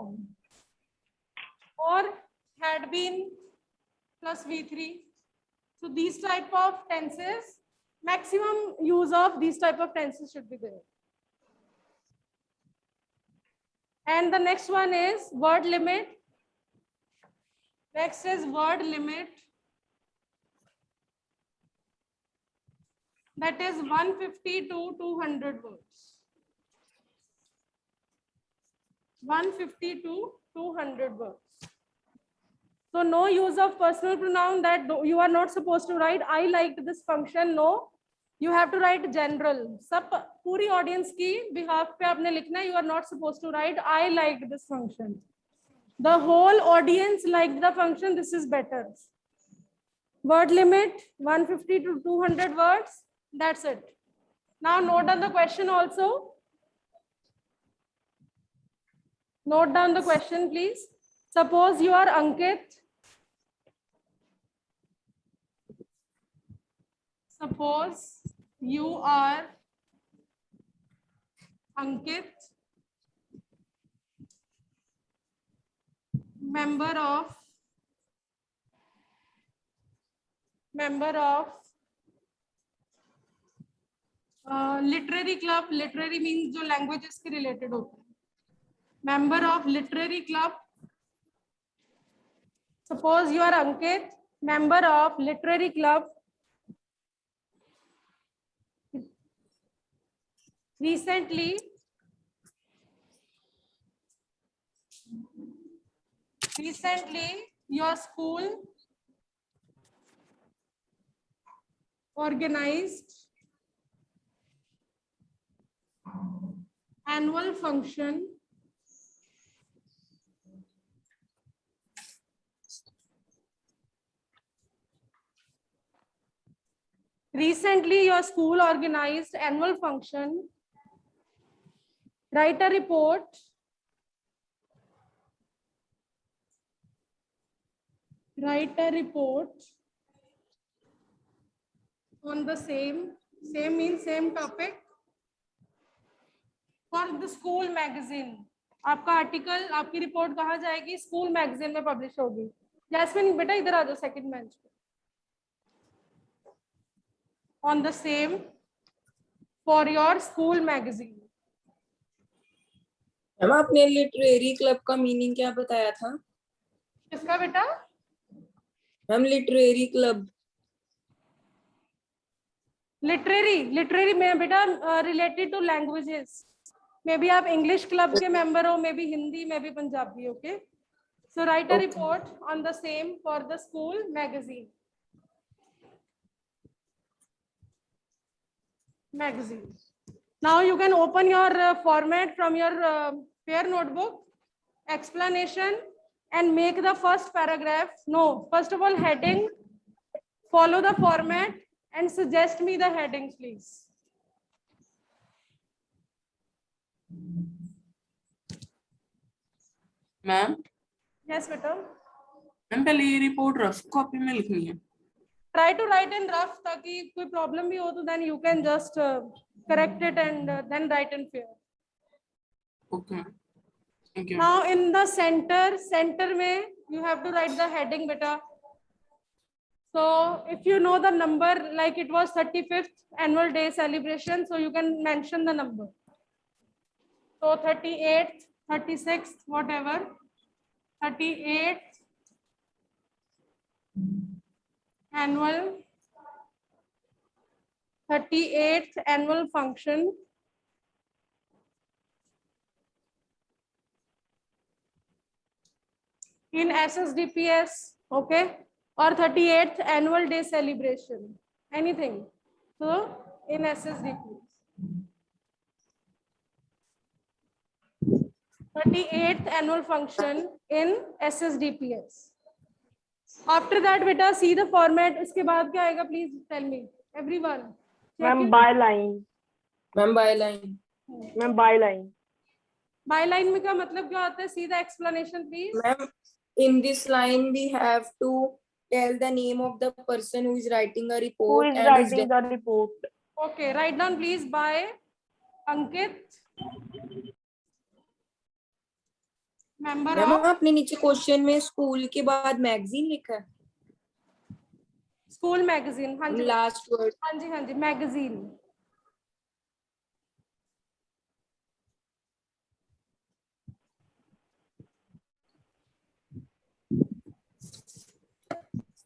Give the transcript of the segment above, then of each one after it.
form, or had been plus V3. So these type of tenses, maximum use of these type of tenses should be there. And the next one is word limit. Next is word limit. That is 150 to 200 words. 150 to 200 words. So no use of personal pronoun, that you are not supposed to write I liked this function. No, you have to write general. सब पूरी audience की behalf पे आपने लिखना है. You are not supposed to write I liked this function. The whole audience liked the function. This is better. Word limit 150 to 200 words. That's it. Now note down the question also. Note down the question, please. Suppose you are Ankit. Suppose you are Ankit, member of literary club. Literary means जो languages के related होते हैं. Member of literary club. Suppose you are Ankit, member of literary club. Recently your school organized annual function Recently, your school organized annual function. Write a report. Write a report on the same means same topic for the school magazine. आपका article, आपकी report कहाँ जाएगी? School magazine में publish होगी. Jasmine बेटा इधर आ जाओ second bench पे. On the same for your school magazine. Ma'am आपने लिटरेरी क्लब का मीनिंग क्या बताया था? किसका बेटा? Ma'am literary club. लिटरेरी में बेटा related to languages. May be आप इंग्लिश क्लब के मेंबर हो, may be Hindi, may be Punjabi. Okay, so right a report on the same for the school magazine. Now you can open your format from your fair notebook, explanation, and make the first paragraph. No, first of all heading, follow the format and suggest me the headings, please. Ma'am. Yes, बेटा. Ma'am पहले ये report rough copy में लिखनी है. Try to write in rough ताकि कोई problem भी हो तो then you can just correct it and then write in fair. Okay. Thank you. Now in the center में you have to write the heading beta. So if you know the number, like it was 35th annual day celebration, so you can mention the number. So 38th, 36th, whatever, 38th annual 38th annual function in SSDPS, okay, or 38th annual day celebration, anything. So in SSDPS, 38th annual function in SSDPS. After that, beta, see the format. इसके बाद क्या आएगा? Please tell me, everyone. Ma'am, byline. Ma'am byline. Ma'am, byline. Byline में क्या मतलब क्या होता है? See the explanation, please. Ma'am, in this line we have to tell the name of the person who is writing a Who report is and his writing the report? Okay, write down please by Ankit. member ma'am of आपने नीचे question में school के बाद magazine लिखा है, school magazine. हाँ जी last word. हाँ जी magazine.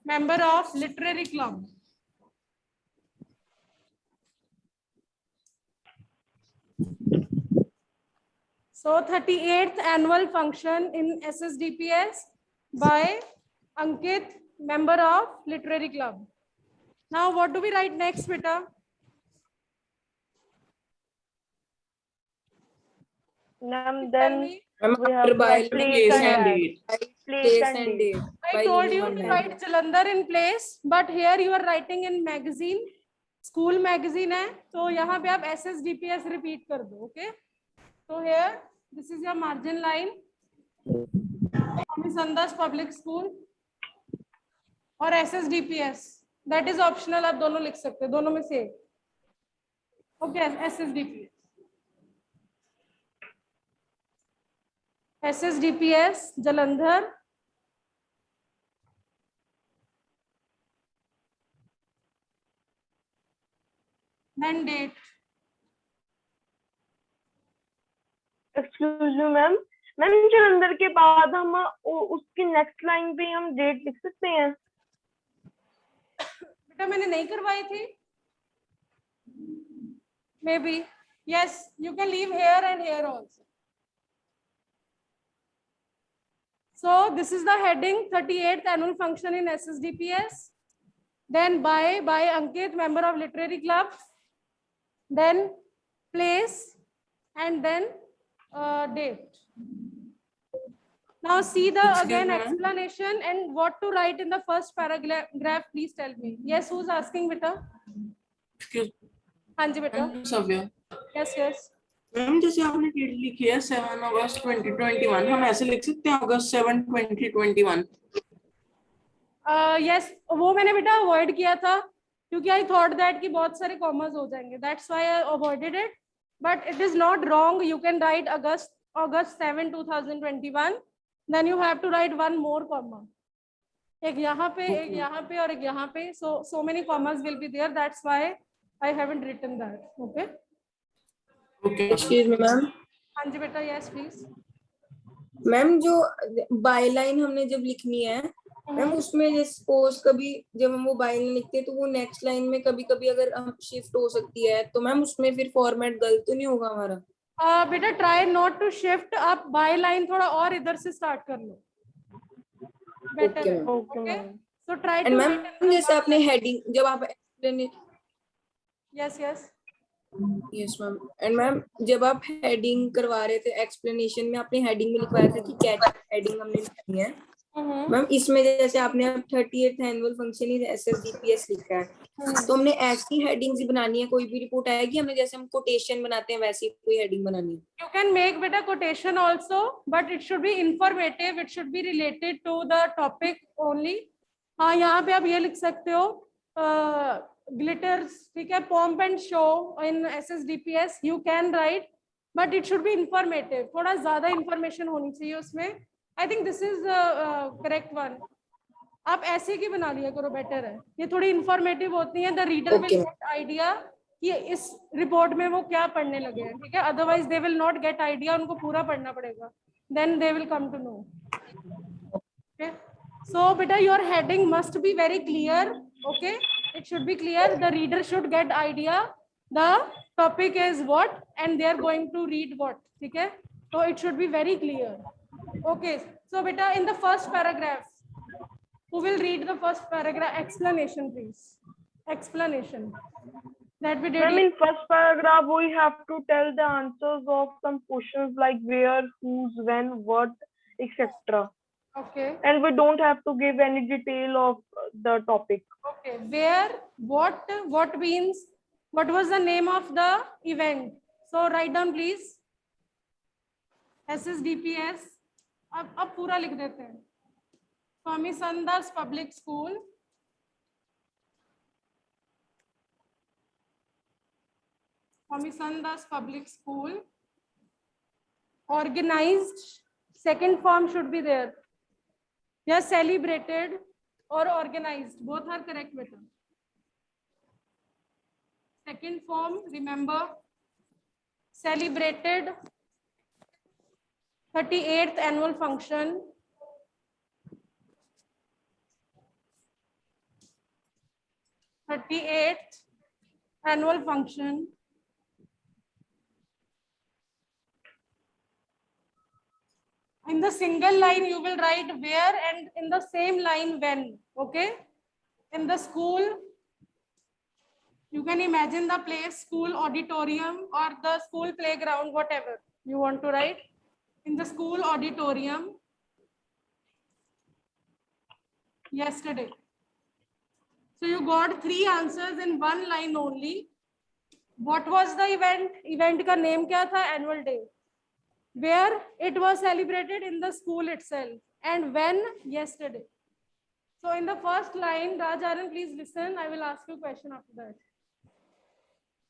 Member of literary club. So 38th annual function in SSDPS by Ankit, member of literary club. Now what do we write next, beta? Ma'am, Tell then me. Ma'am we have after to by write Place place and and time. date. Place place and and date. date I by told leaving you one to line. write Jalandhar in place, but here you are writing in magazine. School magazine है, तो यहाँ पे आप SSDPS repeat कर दो, okay? So here, this is your margin line. Sandas Public School और SSDPS. That is optional. आप दोनों लिख सकते हो, दोनों में से. Okay, SSDPS. SSDPS Jalandhar. Then date. Excuse me, ma'am. Ma'am Jalandhar के बाद हम उसकी नेक्स्ट लाइन पे हम डेट लिख सकते हैं. बेटा मैंने नहीं करवाई थी. Maybe. Yes, you can leave here and here also. So this is the heading 38th annual function in SSDPS. Then by Ankit, member of literary club. Then place and then date. Now see the Excuse again me, ma'am. explanation and what to write in the first paragraph. Please tell me. Yes, who's asking, beta? Excuse हाँ जी बेटा. me, Savya. Yes, yes. Ma'am जैसे आपने date लिखी है 7 अगस्त 2021, हम ऐसे लिख सकते हैं अगस्त 7 2021. Yes, वो मैंने बेटा अवॉइड किया था क्योंकि आई थॉट दैट कि बहुत सारे कॉमर्स हो जाएंगे. That's why I avoided it. But it is not wrong. You can write August 7 2021. Then you have to write one more comma. एक यहाँ पे, एक यहाँ पे और एक यहाँ पे. So many commas will be there. That's why I haven't written that. Okay. Okay. Excuse me ma'am. हाँ जी बेटा. Yes, please. मैम जो बाय लाइन हमने जब लिखनी है मैम, उसमें जैसे सपोज कभी जब हम वो बाय लाइन लिखते हैं तो वो नेक्स्ट लाइन में कभी कभी अगर हम शिफ्ट हो सकती है, तो मैम उसमें फिर फॉर्मेट गलत तो नहीं होगा हमारा? बेटा ट्राई नॉट टू शिफ्ट. आप बाय लाइन थोड़ा और इधर से स्टार्ट कर लो. बेटर है. Okay okay. Ma'am. So try and to ma'am जैसे आपने हेडिंग जब आप explain, yes yes. Yes ma'am, and ma'am जब आप हेडिंग करवा रहे थे एक्सप्लेनेशन में, आपने हेडिंग में लिखवाया था कि कैट हेडिंग हमने लिखनी है. मैम इसमें जैसे आपने अब 38th annual function in SSDPS लिखा है, तो हमने ऐसी हेडिंग्स ही बनानी है. कोई भी रिपोर्ट आएगी हमने जैसे हम कोटेशन बनाते हैं वैसी कोई हेडिंग बनानी है. You can make बेटा quotation also, but it should be informative. It should be related to the topic only. हाँ, यहाँ पे आप ये लिख सकते हो glitters, ठीक है, pomp and show in SSDPS. You can write, but it should be informative. थोड़ा ज्यादा information होनी चाहिए उसमें. I think this is correct one. आप ऐसे की बना लिया करो, बेटर है. ये थोड़ी इंफॉर्मेटिव होती है. The reader will get idea कि इस रिपोर्ट में वो क्या पढ़ने लगे हैं. ठीक है. Otherwise they will not get idea. उनको पूरा पढ़ना पड़ेगा. Then they will come to know. Okay. So बेटा your heading must be very clear. Okay. It should be clear. The reader should get idea the topic is what and they are going to read what. ठीक है. तो it should be very clear. Okay, so beta in the first paragraph, who will read the first paragraph? Explanation, please. Explanation. That we did. Ma'am, in first paragraph we have to tell the answers of some questions like where, whose, when, what, etc. Okay. And we don't have to give any detail of the topic. Okay. Where, what means, what was the name of the event? So write down, please. SSDPS. अब पूरा लिख देते हैं. Swami Sandas public school, Swami Sandas public school organized Second form should be there. Yeah, celebrated or organized. Both are correct, beta. Second form, remember, celebrated 38th annual function. Annual function. In the single line, you will write where, and in the same line, when. Okay? In the school, you can imagine the place, school auditorium or the school playground, whatever you want to write. In the school auditorium yesterday. So you got 3 answers in one line only. What was the event? Event ka name kya tha? Annual day. Where it was celebrated? In the school itself. And when? Yesterday. So in the first line, Rajaran, please listen. I will ask you a question after that.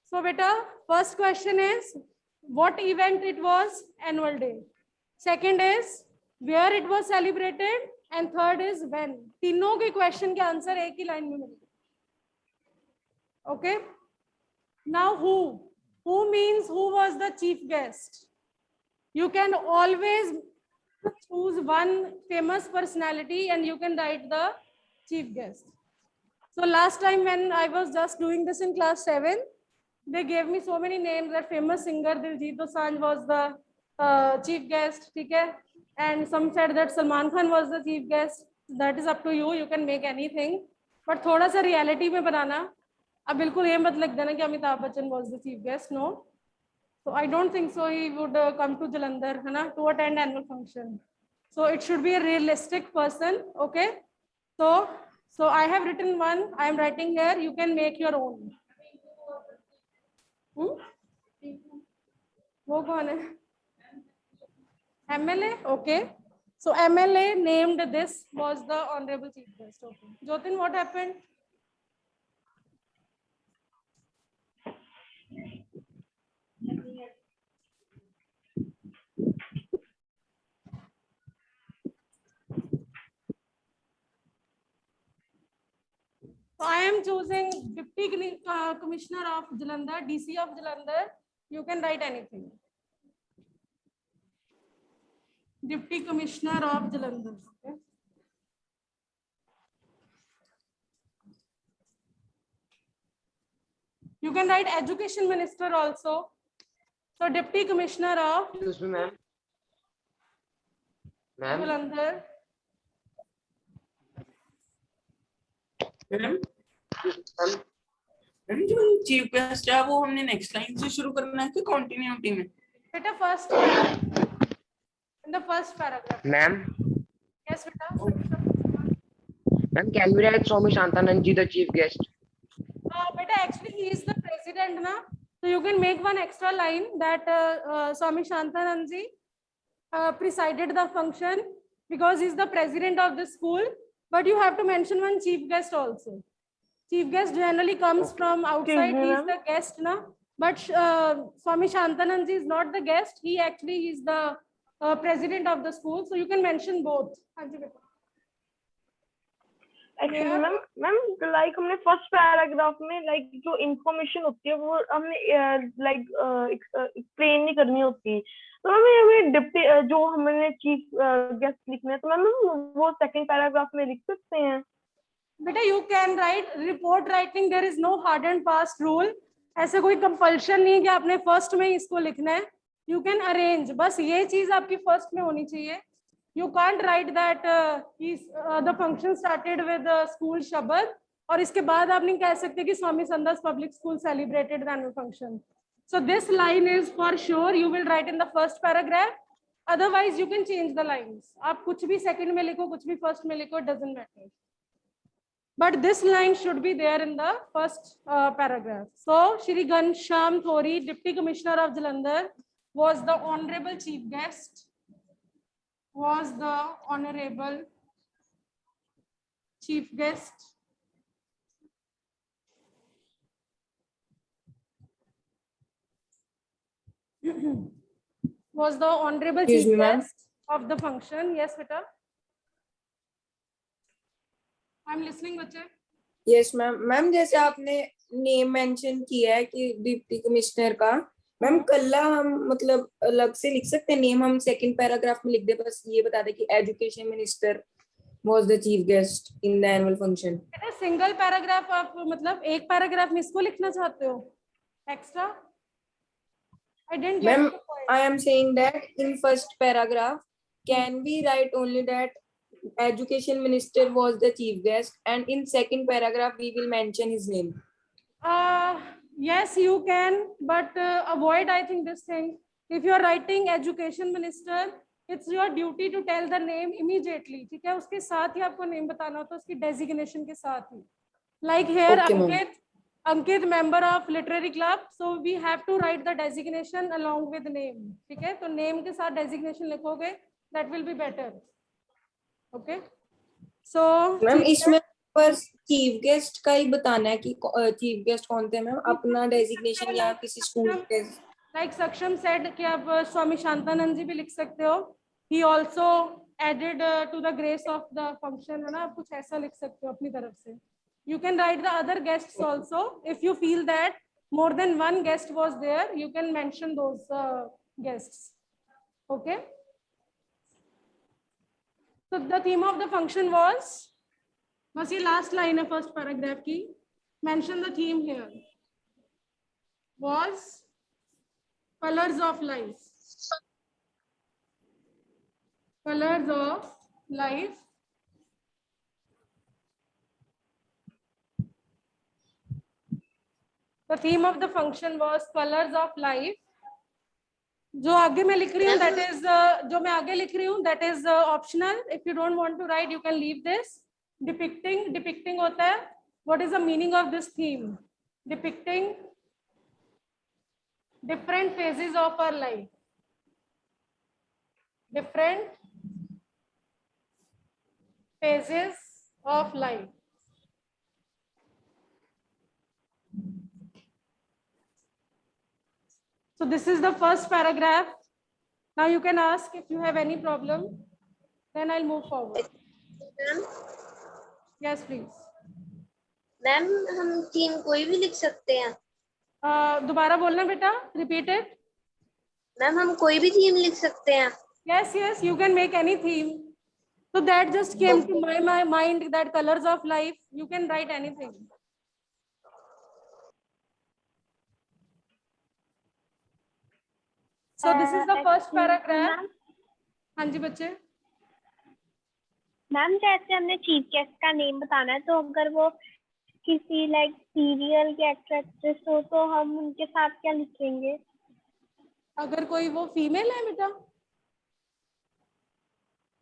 So beta, first question is, what event it was? Annual day. Second is, where it was celebrated, and third is when. तीनों के question के answer एक ही line में मिलेंगे. Okay. Now who? Who means who was the chief guest? You can always choose one famous personality and you can write the chief guest. So last time when I was just doing this in class 7, they gave me so many names. That famous singer Diljit Dosanjh was the chief guest, okay? And some said that Salman Khan was the chief guest. That is up to you. You can make anything. But थोड़ा सा reality में बनाना. अब बिल्कुल ये मत लिख देना कि Amitabh Bachchan was the chief guest. No. So I don't think so. He would come to Jalandhar, है ना, to attend annual function. So it should be a realistic person. Okay. So I have written one. I am writing here. You can make your own. वो कौन है? MLA? Okay. So MLA named this was the honorable chief guest. Okay. Jotin, what happened? So I am choosing Deputy Commissioner of Jalandhar, DC of Jalandhar. You can write anything. Deputy Commissioner of Jalandhar. Okay. You can write Education Minister also. So Deputy Commissioner of Excuse me, ma'am. Ma'am, Jalandhar. Ma'am जो chief guest है वो हमने next line से शुरू करना है कि continuity में? Beta first in the first paragraph. ma'am, Yes, beta. ma'am, can we write Swami Shantanand ji the chief guest? Beta, actually he is the president, na? So you can make one extra line that Swami Shantanand ji presided the function because he is the president of the school. But you have to mention one chief guest also. Chief guest generally comes from outside. He is the guest, na? But Swami Shantanand ji is not the guest. He actually is the president of the school. So you can mention both. Actually, ma'am like हमने first paragraph में like जो information होती है वो हमने like explain नहीं करनी होती. तो हमें डिप्टी जो हमने चीफ गेस्ट लिखना है तो मैम वो सेकंड पैराग्राफ में लिख सकते हैं. बेटा you can write report writing. There is no hard and fast rule. ऐसे कोई कंपल्शन नहीं है कि आपने फर्स्ट में इसको लिखना है. You can arrange. बस ये चीज आपकी फर्स्ट में होनी चाहिए. You can't write that the function started with school शब्द और इसके बाद आप नहीं कह सकते कि Swami Sandas public school celebrated the annual function. So this line is for sure you will write in the first paragraph. Otherwise you can change the lines. आप कुछ भी second में लिखो, कुछ भी first में लिखो, it doesn't matter. But this line should be there in the first paragraph. So Shri Ghanshyam Thori, Deputy Commissioner of Jalandhar, was the honorable chief guest. Was the honorable chief guest. Was the honorable chief guest. of the function. Yes, beta. I'm listening, बच्चे. Yes ma'am. Ma'am जैसे आपने name mention किया है कि deputy commissioner का, ma'am कल्ला हम मतलब अलग से लिख सकते हैं नेम, हम सेकंड पैराग्राफ में लिख दे, बस ये बता दे कि education minister was the chief guest in the annual function. बेटा सिंगल पैराग्राफ आप मतलब एक पैराग्राफ में इसको लिखना चाहते हो extra? I didn't get Ma'am, the point. I am saying that in first paragraph, can we write only that education minister was the chief guest, and in second paragraph we will mention his name. Yes, you can, but avoid, I think, this thing. If you are writing education minister, it's your duty to tell the name immediately. ठीक है, उसके साथ ही आपको name बताना होता है, उसकी designation के साथ ही. Like here, Okay, ma'am. Ankit, member of literary club, so we have to write the designation along with name. ठीक है, तो name के साथ designation लिखोगे, that will be better. Okay. So. Ma'am इसमें बस चीफ गेस्ट का ही बताना है कि चीफ गेस्ट कौन थे मैम, अपना डेजिग्नेशन या किसी स्कूल के. Like Saksham said कि आप स्वामी शांतानंद जी भी लिख सकते हो. He also added to the grace of the function, है ना, आप कुछ ऐसा लिख सकते हो अपनी तरफ से. You can write the other guests also. If you feel that more than one guest was there, you can mention those guests. Okay. So the theme of the function was, बस ये last line है first paragraph की. Mention the theme here. Was colors of life. Colors of life. The theme of the function was colors of life. जो आगे मैं लिख रही हूँ, that is जो मैं आगे लिख रही हूँ, that is optional. If you don't want to write, you can leave this. Depicting होता है. What is the meaning of this theme? Depicting different phases of our life. Different phases of life. So this is the first paragraph. Now you can ask if you have any problem. Then I'll move forward. Yes, please. Ma'am हम theme कोई भी लिख सकते हैं? दोबारा बोलना बेटा. Repeat it. Ma'am हम कोई भी थीम लिख सकते हैं? Yes, you can make any theme. So that just came to my mind, that colors of life. You can write anything. So this is the first paragraph. हाँ जी बच्चे. Ma'am जैसे हमने चीफ गेस्ट का name बताना है, तो अगर वो किसी लाइक सीरियल के एक्टर एक्ट्रेस हो तो हम उनके साथ क्या लिखेंगे? अगर कोई वो फीमेल है बेटा.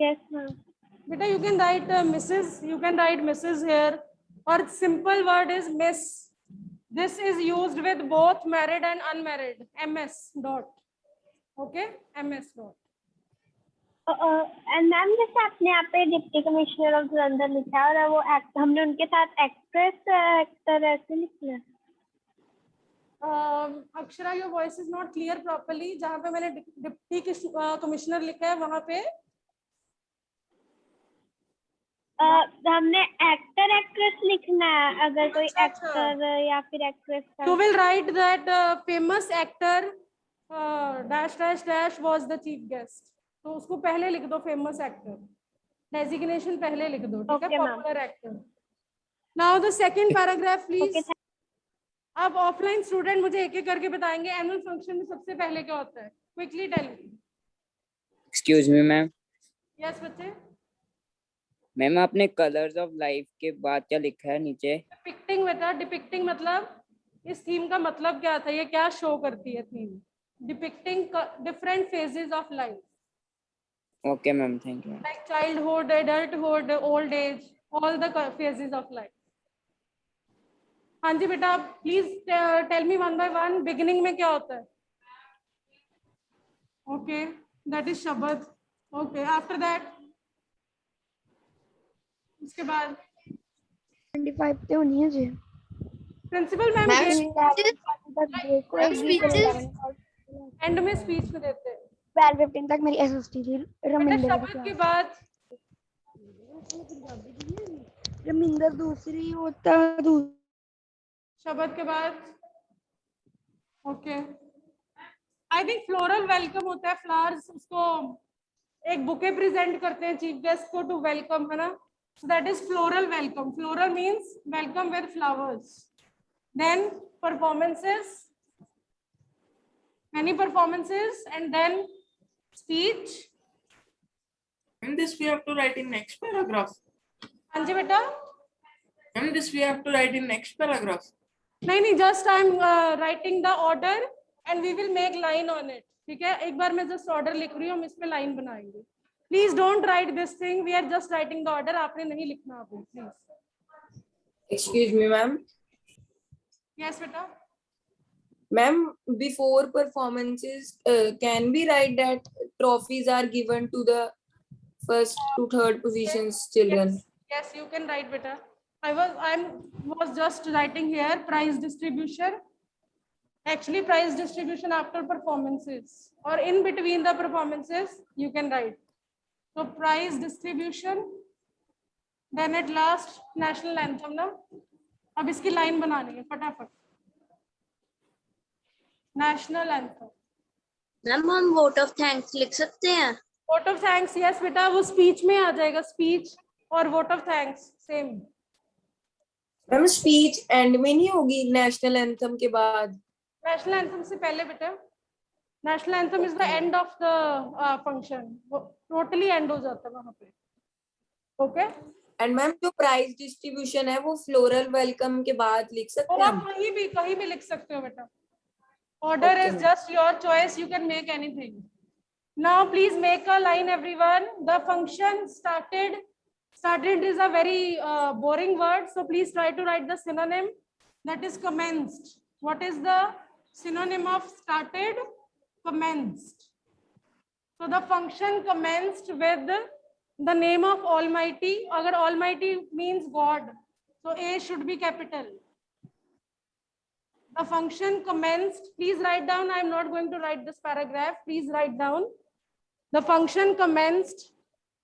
Yes ma'am. बेटा you can write Mrs. You can write Mrs. here, or simple word is Miss. This is used with both married and unmarried. MS dot. Okay, MS dot. And ma'am जैसे आपने यहाँ पे deputy commissioner of Jalandhar लिखा है और वो हमने उनके साथ एक्ट्रेस एक्टर ऐसे लिखना है. Akshara, your voice is not clear properly. जहाँ पे मैंने डिप्टी कमिश्नर लिखा है वहाँ पे हमने एक्टर एक्ट्रेस लिखना है. अगर कोई एक्टर या फिर एक्ट्रेस का, you will write that famous actor dash dash dash was the chief guest. तो उसको पहले लिख दो, फेमस एक्टर. डेजिग्नेशन पहले लिख दो. ठीक है, popular actor. Now the second paragraph please. अब ऑफलाइन स्टूडेंट मुझे एक एक करके बताएंगे एनुअल फंक्शन में सबसे पहले क्या होता है. Quickly tell me. Excuse me ma'am. Yes बच्चे. मैम आपने कलर्स ऑफ लाइफ के बाद क्या लिखा है नीचे? डिपिक्टिंग बेटा. डिपिक्टिंग मतलब इस थीम का मतलब क्या था, ये क्या शो करती है theme. Depicting different phases of life. Okay ma'am, thank you. Like childhood, adulthood, old age, all the phases of life. हाँ जी बेटा, please tell me one by one. Beginning में क्या होता है? Okay, that is शब्द. Okay, after that, उसके बाद 25 पे होनी है जी. प्रिंसिपल मैम एंड में स्पीच में देते हैं. 12 15 तक मेरी एसएसटी थी बेटा रमिंदर शब्द के बाद रमिंदर दूसरी होता शब्द के बाद okay I think floral welcome होता है फ्लावर्स उसको एक बुके प्रेजेंट करते हैं चीफ गेस्ट को टू वेलकम है ना so that is floral welcome floral means welcome with flowers then performances many performances and then speech And this we have to write in next paragraph. हाँ जी बेटा And this we have to write in next paragraph. नहीं just I am writing the order and we will make line on it ठीक है एक बार मैं just order लिख रही हूँ हम इस पे लाइन बनाएंगे please don't write this thing we are just writing the order आपने नहीं लिखना अभी please excuse me ma'am yes बेटा ma'am before performances can be write that trophies are given to the first to third positions children yes you can write beta I was just writing here prize distribution actually prize distribution after performances or in between the performances you can write so prize distribution then at last national anthem ना अब इसकी line बनानी है फटाफट national anthem ma'am हम vote of thanks लिख सकते हैं वोट ऑफ थैंक्स यस बेटा वो स्पीच में आ जाएगा स्पीच और vote of thanks same ma'am speech and में नहीं होगी नेशनल एंथम के बाद नेशनल एंथम से पहले बेटा national anthem is the end of the function totally and हो जाता है वहां पे ओके एंड मैम जो प्राइज डिस्ट्रीब्यूशन है वो फ्लोरल वेलकम के बाद लिख सकते और हैं आप हम कहीं भी लिख सकते हो बेटा order Okay, is ma'am. Just your choice you can make anything now please make a line everyone the function started is a very boring word so please try to write the synonym that is commenced what is the synonym of started commenced so the function commenced with the name of almighty agar almighty means god so a should be capital the function commenced please write down I am not going to write this paragraph please write down the function commenced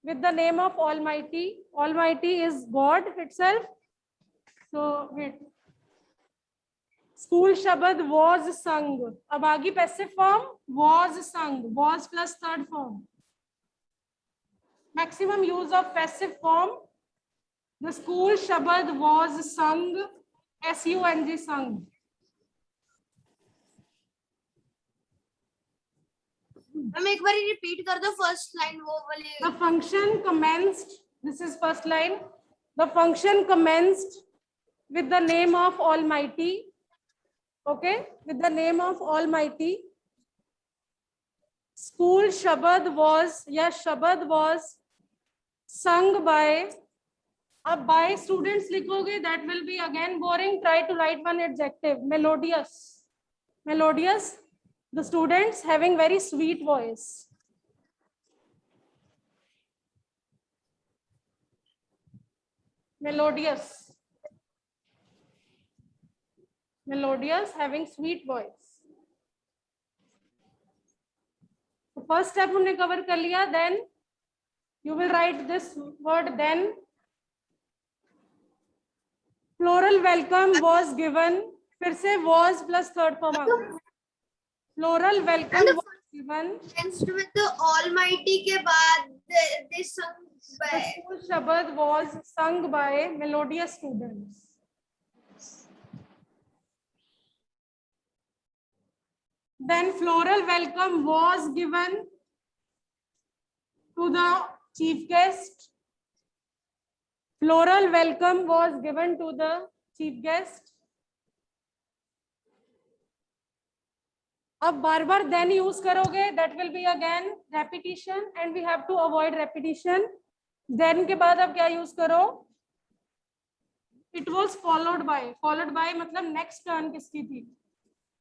with the name of almighty almighty is god itself so wait school shabad was sung ab aagi passive form was sung was plus third form maximum use of passive form the school shabad was sung sung sung हम एक बार repeat कर दो first line वो वाली the function commenced this is first line the function commenced with the name of almighty okay with the name of almighty school shabad was sung by अब by students लिखोगे that will be again boring try to write one adjective melodious the students having very sweet voice melodious having sweet voice so first step हमने cover कर लिया then you will write this word then floral welcome was given फिर से was plus third form आ गया floral welcome was given with the almighty के बाद this sung the by school shabad was sung by melodious students then floral welcome was given to the chief guest floral welcome was given to the chief guest अब बार बार then use करोगे that will be again repetition and we have to avoid repetition then के बाद अब क्या use करो it was followed by मतलब next turn किसकी थी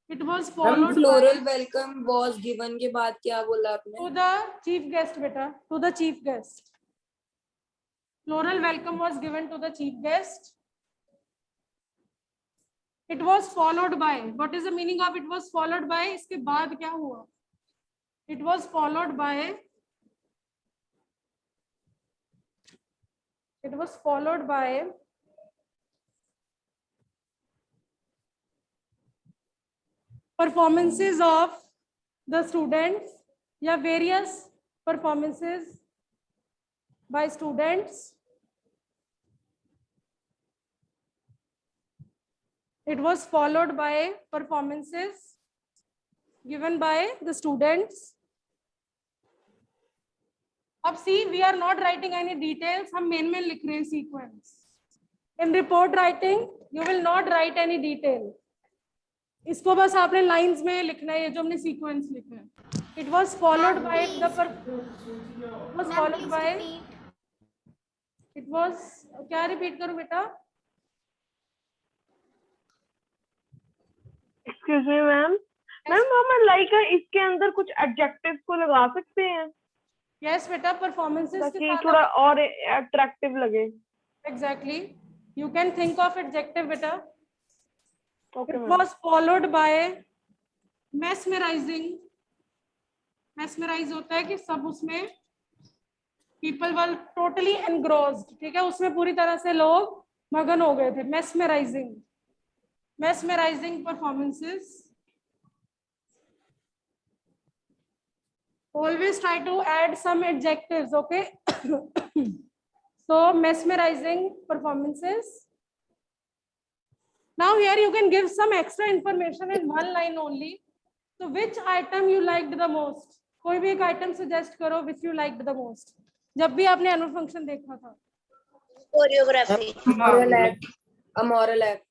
it was ma'am followed floral by welcome was given के बाद क्या बोला आपने to the chief guest beta to the chief guest floral welcome was given to the chief guest it was followed by what is the meaning of it was followed by इसके बाद क्या हुआ It was followed by performances of the students, या various performances by students. It was followed by performances given by the students. अब see, we are not writing any details. हम main लिख रहे हैं sequence. In report writing, you will not write any detail. इसको बस आपने lines में लिखना है, ये जो हमने sequence लिखा है. It was followed by the it was क्या repeat करूं बेटा? एक्सक्यूज मी मैम, मैम हम लाइक इसके अंदर कुछ एडजेक्टिव्स को लगा सकते हैं Yes बेटा, performances के ताकि साथ थोड़ा और अट्रैक्टिव लगे. exactly. You can think of adjective बेटा. Okay It ma'am. was followed by mesmerizing. Mesmerize होता है कि सब उसमें people were totally engrossed. ठीक है, उसमें पूरी तरह से लोग मगन हो गए थे. Mesmerizing performances. Always try to add some adjectives, okay? So mesmerizing performances. Now here you can give some extra information in one line only. So which item you liked the most? कोई भी एक item suggest करो which you liked the most. जब भी आपने annual function देखा था. Choreography. Moral act. A moral act.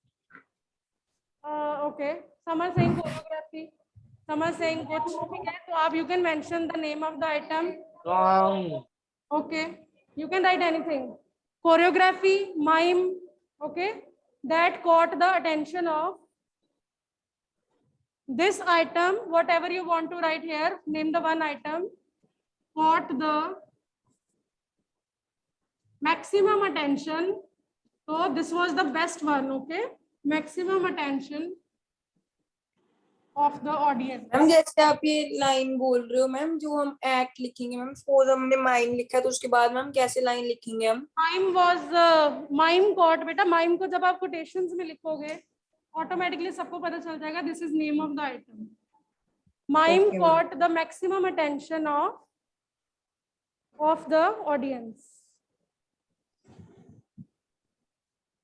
Okay. Some are saying choreography. Some are saying कुछ. ठीक है, तो आप you can mention the name of the item. Wrong. Okay. You can write anything. Choreography, mime. Okay. That caught the attention of this item. Whatever you want to write here, name the one item. Caught the maximum attention. So this was the best one. Okay. Maximum attention of the audience. Ma'am जैसे आप ये line बोल रहे हो ma'am, जो हम act लिखेंगे ma'am, suppose हमने माइम लिखा तो उसके बाद मैम कैसे लाइन लिखेंगे हम? Mime was mime caught. बेटा mime को जब आप quotations में लिखोगे automatically सबको पता चल जाएगा this is name of the item. Mime Okay, caught the maximum attention of the audience.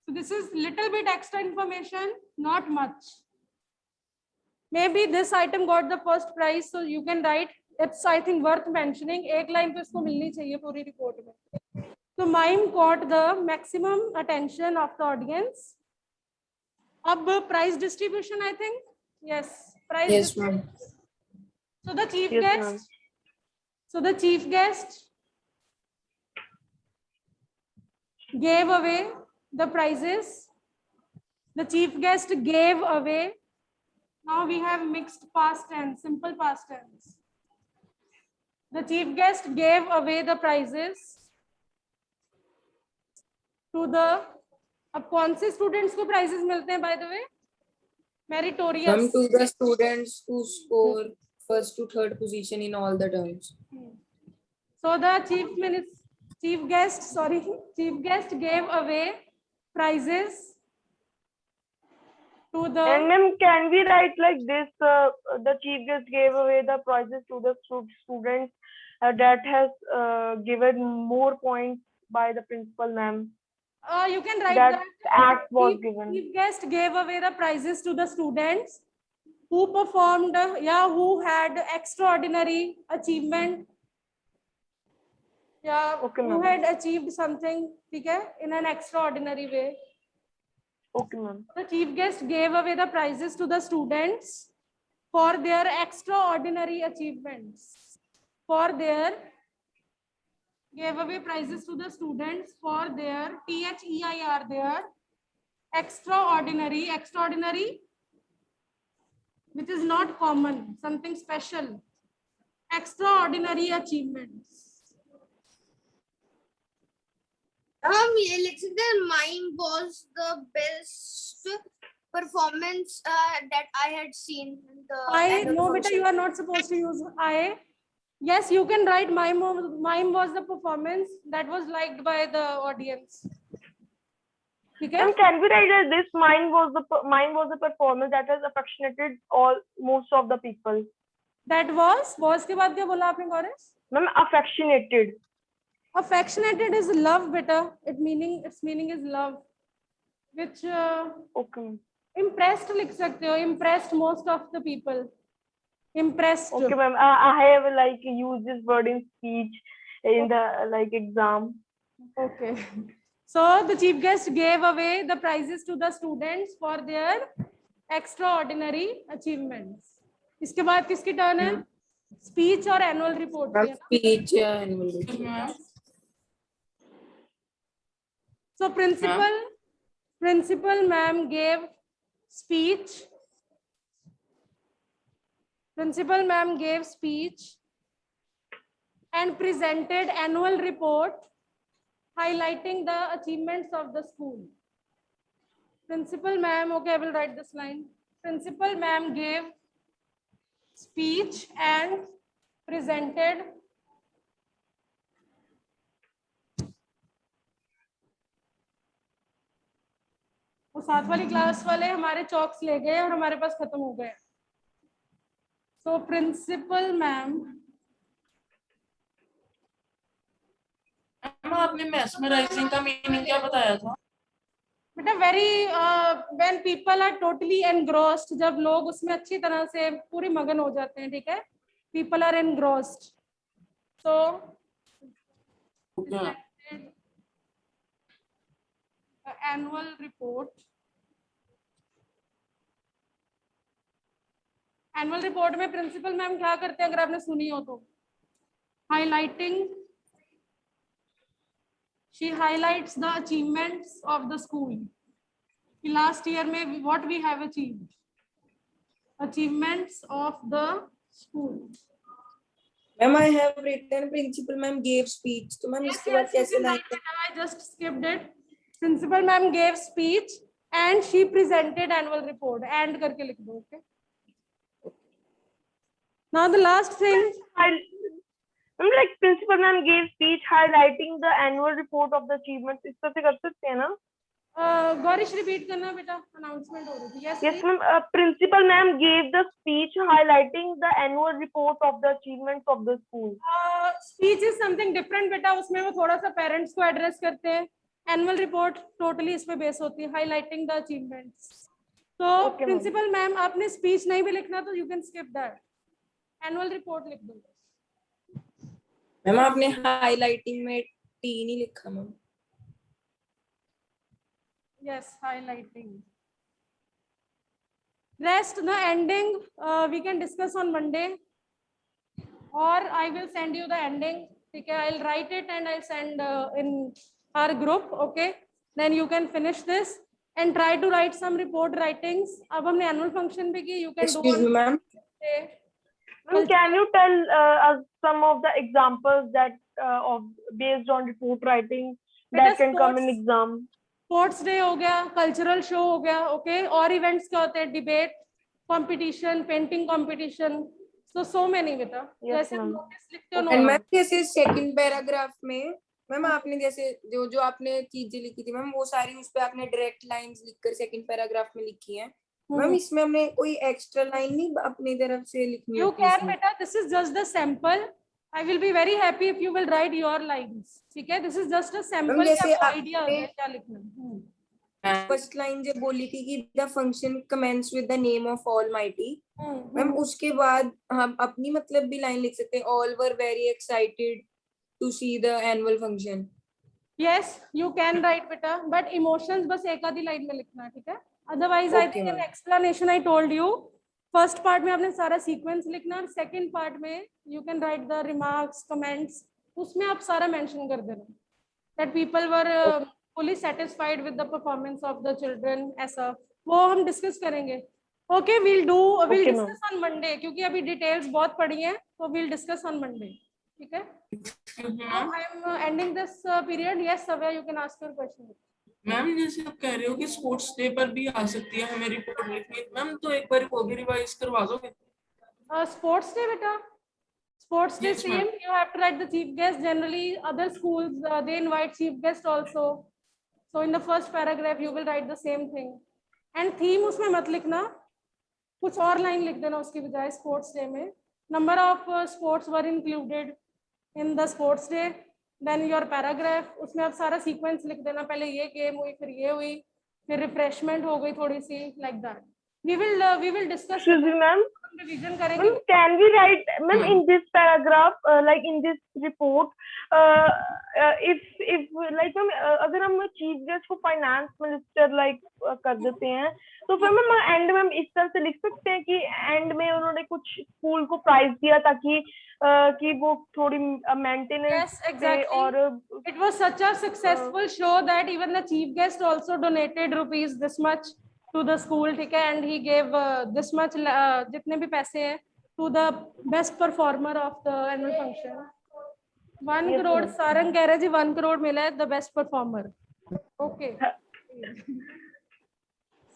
So this is little bit extra information, not much. Maybe this item got the first prize, so you can write. It's I think worth mentioning. एक line तो इसको मिलनी चाहिए पूरी report में. So mime caught the maximum attention of the audience. अब prize distribution, I think. Yes, prize. Yes ma'am. So the chief Yes, guest. ma'am. So the chief guest gave away the prizes. The chief guest gave away. Now we have mixed past tense, simple past tense. The chief guest gave away the prizes to the. अब कौन से students को prizes मिलते हैं by the way? Meritorious. Come to the students who score first to third position in all the terms. So the chief guest gave away prizes to the. And ma'am, can we write like this? The chief guest gave away the prizes to the students that has given more points by the principal, ma'am. You can write That that act was given. chief guest gave away the prizes to the students who performed, who had extraordinary achievement, Okay, who ma'am. had achieved something, okay, in an extraordinary way. Okay, ma'am. The chief guest gave away the prizes to the students for their extraordinary achievements. Gave away prizes to the students for their THEIR, their extraordinary, which is not common, something special, extraordinary achievements. ये लिख सकते हैं mine was the best performance that I had seen in the I annual no, beta, function. you are not supposed to use I. Yes, you can write mime was the performance that was liked by the audience. ठीक है? And can we write that this mine was the performance that has affectionated most of the people? That was के बाद क्या बोला आपने Gauresh? Ma'am, affectionated. Affectionated is love, beta. Its meaning is love, which Okay. impressed लिख सकते हो. Impressed most of the people. Impressed. Okay, ma'am. I have like used this word in speech in the like exam. Okay. So the chief guest gave away the prizes to the students for their extraordinary achievements. इसके बाद किसकी turn है? Speech और annual report. Ma'am speech annual report. So principal ma'am gave speech. Principal ma'am gave speech and presented annual report highlighting the achievements of the school. Principal ma'am, okay, I will write this line. Principal ma'am gave speech and presented वो साथ वाली class वाले हमारे chalks ले गए और हमारे पास खत्म हो गए। So principal ma'am, आपने mesmerizing का मीनिंग क्या बताया था? बेटा when people are totally engrossed, जब लोग उसमें अच्छी तरह से पूरी मगन हो जाते हैं, ठीक है? People are engrossed. So annual report. Annual report में प्रिंसिपल मैम क्या करते हैं अगर आपने सुनी हो तो? Highlighting, she highlights the achievements of the school. Last year में what we have achieved, achievements of the school. Ma'am I have written principal ma'am gave speech, तो मैम इसके बाद कैसे line? I just skipped it. Principal ma'am gave speech and she presented annual report. And करके लिख दो, okay? Now the last thing, like principal ma'am gave speech highlighting the annual report of the achievements. इस तरह से कर सकते हैं ना? गौरीश repeat करना बेटा, announcement हो रही थी। Yes, Yes, ma'am. Principal ma'am gave the speech highlighting the annual report of the achievements of the school. Speech is something different बेटा, उसमें वो थोड़ा सा parents को address करते हैं। Annual report totally इस पे base होती है, highlighting the achievements. So Okay, principal ma'am, आपने speech नहीं भी लिखना तो you can skip that. Annual report लिख दो। मैम आपने हाईलाइटिंग में टी नहीं लिखा ma'am. Yes, highlighting. Rest, the ending, we can discuss on Monday, or I will send you the ending. Okay, I'll write it and I'll send in our group. Okay, then you can finish this and try to write some report writings. अब हमने annual function भी की, you can do Excuse me, ma'am. Ma'am, can you tell us some of the examples that of based on report writing that can come in exam? Sports day हो गया, cultural show हो गया, okay, और events क्या होते हैं? Debate competition, painting competition, so many बेटा। जैसे नोटिस लिखते हो मैम जैसे सेकंड पैराग्राफ में मैम आपने जैसे जो आपने चीजें लिखी थी मैम वो सारी उस पे आपने डायरेक्ट लाइंस लिखकर सेकंड पैराग्राफ में लिखी हैं मैम। इसमें हमने कोई एक्स्ट्रा लाइन नहीं अपनी तरफ से लिखनी? यू कैन बेटा, this is just the sample. I will be very happy if you will write your lines. ठीक है, this is just a sample का आइडिया है क्या लिखना। फर्स्ट लाइन जो बोली थी कि the function commence with the name of Almighty, ma'am उसके बाद हम अपनी मतलब भी लाइन लिख सकते हैं, all were very excited to see the annual function. Yes, you can write बेटा, but emotions बस एक आधी लाइन में लिखना, ठीक है? Otherwise, I think an explanation I told you. First part में आपने सारा सीक्वेंस लिखना और सेकंड पार्ट में you can right the remarks, comments, उसमें आप सारा मेंशन कर देना that people were fully satisfied with the performance of the children. ऐसा वो हम डिस्कस करेंगे। Okay, will discuss on Monday, क्योंकि अभी डिटेल्स बहुत पड़ी हैं, तो विल डिस्कस ऑन मंडे, ठीक है? I am ending this period. Yes Savya, you can ask your question. Ma'am जैसे आप कह रहे हो कि स्पोर्ट्स डे पर भी आ सकती है हमें रिपोर्ट लिखनी, मैम तो एक बार वो भी रिवाइज करवा दोगे? स्पोर्ट्स डे बेटा, Sports day, Yes, ma'am. same. You have to write the chief guest. Generally, other schools they invite chief guest also. So in the first paragraph, you will write the same thing. And theme उसमें मत लिखना, कुछ और line लिख देना उसकी बजाय sports day में. Number of sports were included in the sports day. Then your paragraph, उसमें अब सारा sequence लिख देना. पहले ये game हुई, फिर ये हुई, फिर refreshment हो गई थोड़ी सी, like that. We will discuss. Excuse me, ma'am. Revision करेंगे. Ma'am, can we write, ma'am, in this paragraph, like in this report, if like ma'am, अगर हम chief guest को finance minister like कर देते हैं, तो फिर मैम एंड में इस तरह से लिख सकते हैं कि एंड में उन्होंने कुछ स्कूल को प्राइज दिया ताकि कि वो थोड़ी मेंटेनेंस Yes, exactly. और It was such a successful show that even the chief guest also donated rupees this much to the school, ठीक है, and he gave this much जितने भी पैसे हैं to the best performer of the annual function. 1 Yes, crore ma'am. Sarang कह रहे जी 1 crore मिला है the best performer. Okay.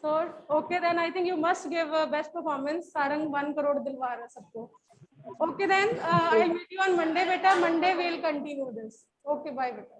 So okay, then I think you must give a best performance. Sarang 1 crore दिलवा रहा है सबको. Okay, then I'll meet you on Monday, beta. Monday we'll continue this. Okay, bye, beta.